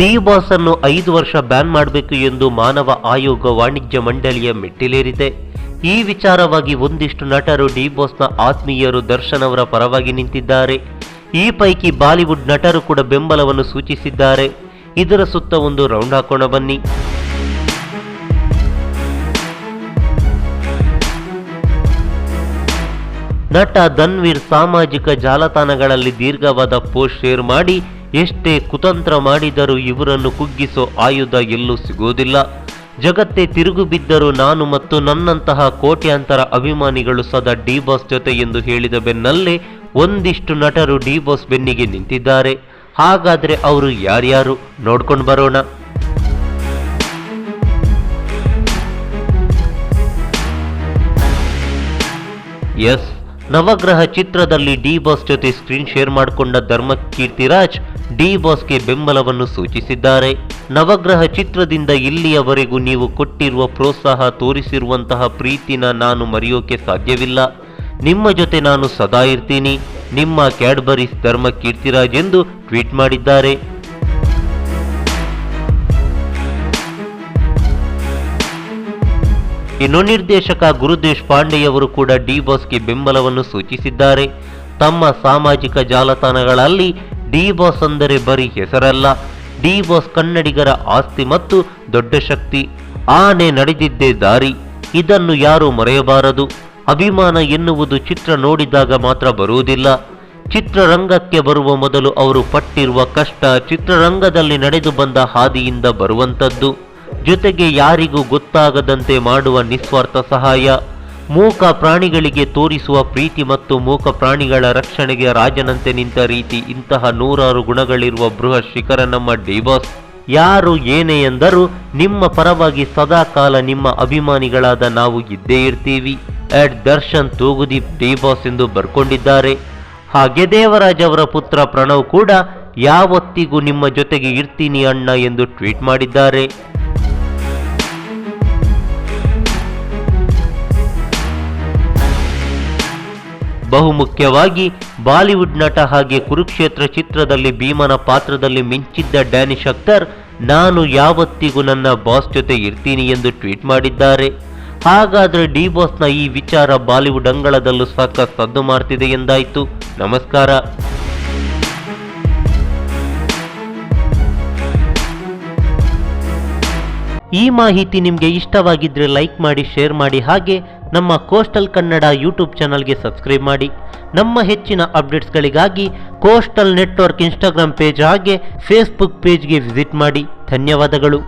D boss ಅನ್ನು 5 ವರ್ಷ ban ಮಾಡಬೇಕು ಎಂದು ಮಾನವ ಆಯೋಗ ವಾಣಿಜ್ಯ ಮಂಡಳಿಯ ಮೆಟ್ಟಿಲೇರಿದೆ. ಈ ವಿಚಾರವಾಗಿ ಒಂದಿಷ್ಟು ನಟರು ಡಿ ಬಾಸ್ನ ಆತ್ಮೀಯರು ದರ್ಶನ್ ಅವರ ಪರವಾಗಿ ನಿಂತಿದ್ದಾರೆ. ಈ ಪೈಕಿ ಬಾಲಿವುಡ್ ನಟರು ಕೂಡ ಬೆಂಬಲವನ್ನು ಸೂಚಿಸಿದ್ದಾರೆ. ಇದರ ಸುತ್ತ ಒಂದು ರೌಂಡ್ ಹಾಕೋಣ ಬನ್ನಿ. ನಟ ಧನ್ವೀರ್ ಸಾಮಾಜಿಕ ಜಾಲತಾಣಗಳಲ್ಲಿ ದೀರ್ಘವಾದ ಪೋಸ್ಟ್ ಶೇರ್ ಮಾಡಿ, ಎಷ್ಟೇ ಕುತಂತ್ರ ಮಾಡಿದರೂ ಇವರನ್ನು ಕುಗ್ಗಿಸೋ ಆಯುಧ ಎಲ್ಲೂ ಸಿಗೋದಿಲ್ಲ. ಜಗತ್ತೇ ತಿರುಗು ಬಿದ್ದರೂ ನಾನು ಮತ್ತು ನನ್ನಂತಹ ಕೋಟ್ಯಾಂತರ ಅಭಿಮಾನಿಗಳು ಸದಾ ಡಿ ಬಾಸ್ ಜೊತೆ ಎಂದು ಹೇಳಿದ ಬೆನ್ನಲ್ಲೇ ಒಂದಿಷ್ಟು ನಟರು ಡಿ ಬಾಸ್ ಬೆನ್ನಿಗೆ ನಿಂತಿದ್ದಾರೆ. ಹಾಗಾದ್ರೆ ಅವರು ಯಾರ್ಯಾರು ನೋಡ್ಕೊಂಡು ಬರೋಣ. ಎಸ್, ನವಗ್ರಹ ಚಿತ್ರದಲ್ಲಿ ಡಿ ಬಾಸ್ ಜೊತೆ ಸ್ಕ್ರೀನ್ ಶೇರ್ ಮಾಡಿಕೊಂಡ ಧರ್ಮಕೀರ್ತಿರಾಜ್ ಡಿ ಬಾಸ್ಗೆ ಬೆಂಬಲವನ್ನು ಸೂಚಿಸಿದ್ದಾರೆ. ನವಗ್ರಹ ಚಿತ್ರದಿಂದ ಇಲ್ಲಿಯವರೆಗೂ ನೀವು ಕೊಟ್ಟಿರುವ ಪ್ರೋತ್ಸಾಹ, ತೋರಿಸಿರುವಂತಹ ಪ್ರೀತಿನ ನಾನು ಮರೆಯೋಕೆ ಸಾಧ್ಯವಿಲ್ಲ. ನಿಮ್ಮ ಜೊತೆ ನಾನು ಸದಾ ಇರ್ತೀನಿ. ನಿಮ್ಮ ಕ್ಯಾಡ್ಬರೀಸ್ ಧರ್ಮಕೀರ್ತಿರಾಜ್ ಎಂದು ಟ್ವೀಟ್ ಮಾಡಿದ್ದಾರೆ. ಇನ್ನು ನಿರ್ದೇಶಕ ಗುರುದೇಶ್ ಪಾಂಡೆಯವರು ಕೂಡ ಡಿ ಬಾಸ್ಗೆ ಬೆಂಬಲವನ್ನು ಸೂಚಿಸಿದ್ದಾರೆ. ತಮ್ಮ ಸಾಮಾಜಿಕ ಜಾಲತಾಣಗಳಲ್ಲಿ ಡಿ ಬಾಸ್ ಅಂದರೆ ಬರೀ ಹೆಸರಲ್ಲ, ಡಿ ಬಾಸ್ ಕನ್ನಡಿಗರ ಆಸ್ತಿ ಮತ್ತು ದೊಡ್ಡ ಶಕ್ತಿ. ಆನೆ ನಡೆದಿದ್ದೇ ದಾರಿ, ಇದನ್ನು ಯಾರೂ ಮರೆಯಬಾರದು. ಅಭಿಮಾನ ಎನ್ನುವುದು ಚಿತ್ರ ನೋಡಿದಾಗ ಮಾತ್ರ ಬರುವುದಿಲ್ಲ, ಚಿತ್ರರಂಗಕ್ಕೆ ಬರುವ ಮೊದಲು ಅವರು ಪಟ್ಟಿರುವ ಕಷ್ಟ, ಚಿತ್ರರಂಗದಲ್ಲಿ ನಡೆದು ಬಂದ ಹಾದಿಯಿಂದ ಬರುವಂಥದ್ದು. ಜೊತೆಗೆ ಯಾರಿಗೂ ಗೊತ್ತಾಗದಂತೆ ಮಾಡುವ ನಿಸ್ವಾರ್ಥ ಸಹಾಯ, ಮೂಕ ಪ್ರಾಣಿಗಳಿಗೆ ತೋರಿಸುವ ಪ್ರೀತಿ ಮತ್ತು ಮೂಕ ಪ್ರಾಣಿಗಳ ರಕ್ಷಣೆಗೆ ರಾಜನಂತೆ ನಿಂತ ರೀತಿ, ಇಂತಹ 100 ಗುಣಗಳಿರುವ ಬೃಹತ್ ಶಿಖರ ನಮ್ಮ ಡಿ ಬಾಸ್. ಯಾರು ಏನೇ ಎಂದರೂ ನಿಮ್ಮ ಪರವಾಗಿ ಸದಾಕಾಲ ನಿಮ್ಮ ಅಭಿಮಾನಿಗಳಾದ ನಾವು ಇದ್ದೇ ಇರ್ತೀವಿ. ದರ್ಶನ್ ತೂಗುದೀಪ್ ಡಿ ಬಾಸ್ ಎಂದು ಬರ್ಕೊಂಡಿದ್ದಾರೆ. ಹಾಗೆ ದೇವರಾಜ್ ಅವರ ಪುತ್ರ ಪ್ರಣವ್ ಕೂಡ ಯಾವತ್ತಿಗೂ ನಿಮ್ಮ ಜೊತೆಗೆ ಇರ್ತೀನಿ ಅಣ್ಣ ಎಂದು ಟ್ವೀಟ್ ಮಾಡಿದ್ದಾರೆ. ಬಹುಮುಖ್ಯವಾಗಿ ಬಾಲಿವುಡ್ ನಟ ಹಾಗೆ ಕುರುಕ್ಷೇತ್ರ ಚಿತ್ರದಲ್ಲಿ ಭೀಮನ ಪಾತ್ರದಲ್ಲಿ ಮಿಂಚಿದ್ದ ಡ್ಯಾನಿಶ್ ಅಖ್ತರ್ ನಾನು ಯಾವತ್ತಿಗೂ ನನ್ನ ಬಾಸ್ ಜೊತೆ ಇರ್ತೀನಿ ಎಂದು ಟ್ವೀಟ್ ಮಾಡಿದ್ದಾರೆ. ಹಾಗಾದ್ರೆ ಡಿ ಬಾಸ್ನ ಈ ವಿಚಾರ ಬಾಲಿವುಡ್ ಅಂಗಳದಲ್ಲೂ ಸಾಕಷ್ಟು ಸದ್ದು ಮಾಡ್ತಿದೆ ಎಂದಾಯ್ತು. ನಮಸ್ಕಾರ. ಈ ಮಾಹಿತಿ ನಿಮಗೆ ಇಷ್ಟವಾಗಿದ್ರೆ ಲೈಕ್ ಮಾಡಿ, ಶೇರ್ ಮಾಡಿ, ಹಾಗೆ ನಮ್ಮ ಕೋಸ್ಟಲ್ ಕನ್ನಡ ಯೂಟ್ಯೂಬ್ ಚಾನಲ್ಗೆ ಸಬ್ಸ್ಕ್ರೈಬ್ ಮಾಡಿ. ನಮ್ಮ ಹೆಚ್ಚಿನ ಅಪ್ಡೇಟ್ಸ್ಗಳಿಗಾಗಿ ಕೋಸ್ಟಲ್ ನೆಟ್ವರ್ಕ್ ಇನ್ಸ್ಟಾಗ್ರಾಮ್ ಪೇಜ್ ಹಾಗೆ ಫೇಸ್ಬುಕ್ ಪೇಜ್ಗೆ ವಿಸಿಟ್ ಮಾಡಿ. ಧನ್ಯವಾದಗಳು.